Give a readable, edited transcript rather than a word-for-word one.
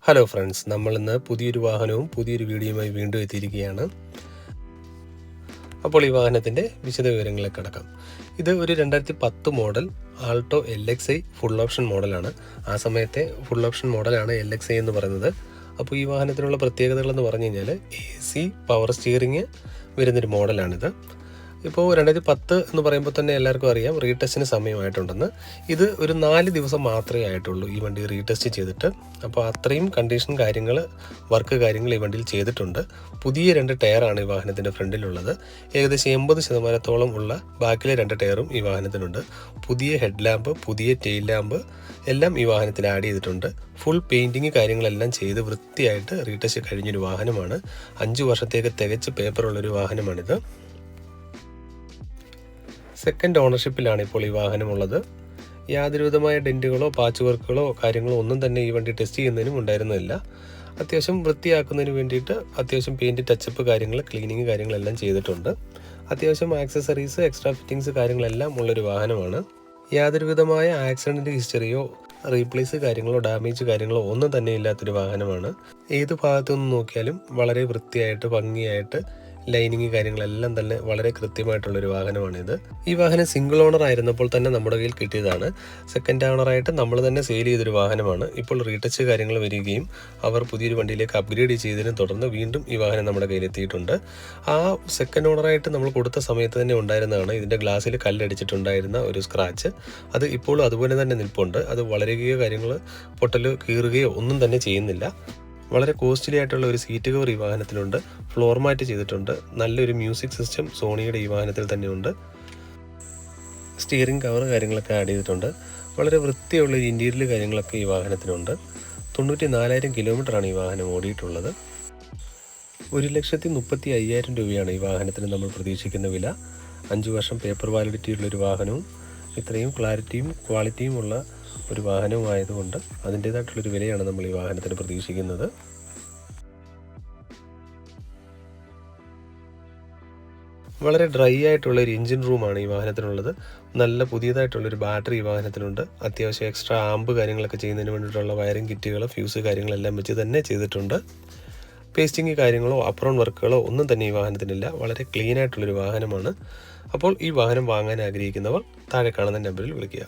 Hello friends, നമ്മളിന്ന് പുതിയൊരു വാഹനവും പുതിയൊരു വീഡിയോയുമായി വീണ്ടും എത്തിയിരിക്കുകയാണ്. അപ്പോൾ ഈ വാഹനത്തിൻ്റെ വിശദവിവരങ്ങളിലേക്ക് കടക്കാം. ഇത് ഒരു 2010 model Alto LXi full option മോഡലാണ്. ആ സമയത്തെ ഫുൾ ഓപ്ഷൻ മോഡലാണ് LXi എന്ന് പറയുന്നത്. അപ്പോൾ ഈ വാഹനത്തിനുള്ള പ്രത്യേകതകളെന്ന് പറഞ്ഞു കഴിഞ്ഞാൽ AC പവർ സ്റ്റിയറിങ് വരുന്നൊരു മോഡലാണിത്. ഇപ്പോൾ 2010 എന്ന് പറയുമ്പോൾ തന്നെ എല്ലാവർക്കും അറിയാം റീടെസ്റ്റിന് സമയമായിട്ടുണ്ടെന്ന്. ഇത് ഒരു 4 ദിവസം മാത്രമേ ആയിട്ടുള്ളൂ ഈ വണ്ടി റീടെസ്റ്റ് ചെയ്തിട്ട്. അപ്പോൾ അത്രയും കണ്ടീഷൻ കാര്യങ്ങൾ, വർക്ക് കാര്യങ്ങൾ ഈ വണ്ടിയിൽ ചെയ്തിട്ടുണ്ട്. പുതിയ 2 ടയറാണ് ഈ വാഹനത്തിൻ്റെ ഫ്രണ്ടിലുള്ളത്. ഏകദേശം 80% ഉള്ള ബാക്കിലെ 2 ടയറും ഈ വാഹനത്തിനുണ്ട്. പുതിയ ഹെഡ് ലാമ്പ്, പുതിയ ടെയിൽ ലാമ്പ് എല്ലാം ഈ വാഹനത്തിൽ ആഡ് ചെയ്തിട്ടുണ്ട്. ഫുൾ പെയിൻറ്റിങ് കാര്യങ്ങളെല്ലാം ചെയ്ത് വൃത്തിയായിട്ട് റീടെസ്റ്റ് കഴിഞ്ഞൊരു വാഹനമാണ്. 5 വർഷത്തേക്ക് തികച്ച് പേപ്പറുള്ളൊരു വാഹനമാണിത്. സെക്കൻഡ് ഓണർഷിപ്പിലാണ് ഇപ്പോൾ ഈ വാഹനമുള്ളത്. യാതൊരുവിധമായ ഡെൻറ്റുകളോ പാച്ച് വർക്കുകളോ കാര്യങ്ങളോ ഒന്നും തന്നെ ഈ വണ്ടി ടെസ്റ്റ് ചെയ്യുന്നതിനും ഉണ്ടായിരുന്നില്ല. അത്യാവശ്യം വൃത്തിയാക്കുന്നതിന് വേണ്ടിയിട്ട് അത്യാവശ്യം പെയിൻറ്റ് ടച്ചപ്പ് കാര്യങ്ങൾ, ക്ലീനിങ് കാര്യങ്ങളെല്ലാം ചെയ്തിട്ടുണ്ട്. അത്യാവശ്യം ആക്സസറീസ്, എക്സ്ട്രാ ഫിറ്റിങ്സ് കാര്യങ്ങളെല്ലാം ഉള്ളൊരു വാഹനമാണ്. യാതൊരുവിധമായ ആക്സിഡൻറ്റ് ഹിസ്റ്ററിയോ റീപ്ലേസ് കാര്യങ്ങളോ ഡാമേജ് കാര്യങ്ങളോ ഒന്നും തന്നെ ഇല്ലാത്തൊരു വാഹനമാണ്. ഏത് ഭാഗത്തു നിന്ന് നോക്കിയാലും വളരെ വൃത്തിയായിട്ട് ഭംഗിയായിട്ട് ലൈനിങ് കാര്യങ്ങളെല്ലാം തന്നെ വളരെ കൃത്യമായിട്ടുള്ളൊരു വാഹനമാണിത്. ഈ വാഹനം സിംഗിൾ ഓണർ ആയിരുന്നപ്പോൾ തന്നെ നമ്മുടെ കയ്യിൽ കിട്ടിയതാണ്. സെക്കൻഡ് ഓണറായിട്ട് നമ്മൾ തന്നെ സെയിൽ ചെയ്തൊരു വാഹനമാണ്. ഇപ്പോൾ റീടച്ച് കാര്യങ്ങൾ വരികയും അവർ പുതിയൊരു വണ്ടിയിലേക്ക് അപ്ഗ്രേഡ് ചെയ്തതിനെ തുടർന്ന് വീണ്ടും ഈ വാഹനം നമ്മുടെ കയ്യിലെത്തിയിട്ടുണ്ട്. ആ സെക്കൻഡ് ഓണറായിട്ട് നമ്മൾ കൊടുത്ത സമയത്ത് തന്നെ ഉണ്ടായിരുന്നതാണ് ഇതിൻ്റെ ഗ്ലാസ്സിൽ കല്ലടിച്ചിട്ടുണ്ടായിരുന്ന ഒരു സ്ക്രാച്ച്. അത് ഇപ്പോഴും അതുപോലെ തന്നെ നിൽപ്പുണ്ട്. അത് വളരുകയോ കാര്യങ്ങൾ പൊട്ടലോ കീറുകയോ ഒന്നും തന്നെ ചെയ്യുന്നില്ല. വളരെ കോസ്റ്റ്ലി ആയിട്ടുള്ള ഒരു സീറ്റ് കവർ ഈ വാഹനത്തിലുണ്ട്. ഫ്ലോർ മാറ്റ് ചെയ്തിട്ടുണ്ട്. നല്ലൊരു മ്യൂസിക് സിസ്റ്റം സോണിയുടെ ഈ വാഹനത്തിൽ തന്നെയുണ്ട്. സ്റ്റിയറിംഗ് കവർ കാര്യങ്ങളൊക്കെ ആഡ് ചെയ്തിട്ടുണ്ട്. വളരെ വൃത്തിയുള്ള ഒരു ഇൻറ്റീരിയൽ കാര്യങ്ങളൊക്കെ ഈ വാഹനത്തിനുണ്ട്. 94,000 കിലോമീറ്ററാണ് ഈ വാഹനം ഓടിയിട്ടുള്ളത്. 1,35,000 രൂപയാണ് ഈ വാഹനത്തിന് നമ്മൾ പ്രതീക്ഷിക്കുന്ന വില. 5 വർഷം പേപ്പർ വാലിഡിറ്റി ഉള്ളൊരു വാഹനവും ഇത്രയും ക്ലാരിറ്റിയും ക്വാളിറ്റിയും ഉള്ള ഒരു വാഹനവുമായതുകൊണ്ട് അതിൻ്റേതായിട്ടുള്ളൊരു വിലയാണ് നമ്മൾ ഈ വാഹനത്തിന് പ്രതീക്ഷിക്കുന്നത്. വളരെ ഡ്രൈ ആയിട്ടുള്ള ഒരു എഞ്ചിൻ റൂമാണ് ഈ വാഹനത്തിനുള്ളത്. നല്ല പുതിയതായിട്ടുള്ളൊരു ബാറ്ററി ഈ വാഹനത്തിലുണ്ട്. അത്യാവശ്യം എക്സ്ട്രാ ആമ്പ് കാര്യങ്ങളൊക്കെ ചെയ്യുന്നതിന് വേണ്ടിയിട്ടുള്ള വയറിംഗ് കിറ്റുകൾ, ഫ്യൂസ് കാര്യങ്ങളെല്ലാം വെച്ച് തന്നെ ചെയ്തിട്ടുണ്ട്. പേസ്റ്റിങ് കാര്യങ്ങളോ അപ്രോൺ വർക്കുകളോ ഒന്നും തന്നെ ഈ വാഹനത്തിനില്ല. വളരെ ക്ലീൻ ആയിട്ടുള്ളൊരു വാഹനമാണ്. അപ്പോൾ ഈ വാഹനം വാങ്ങാൻ ആഗ്രഹിക്കുന്നവർ താഴെ കാണുന്ന നമ്പറിൽ വിളിക്കുക.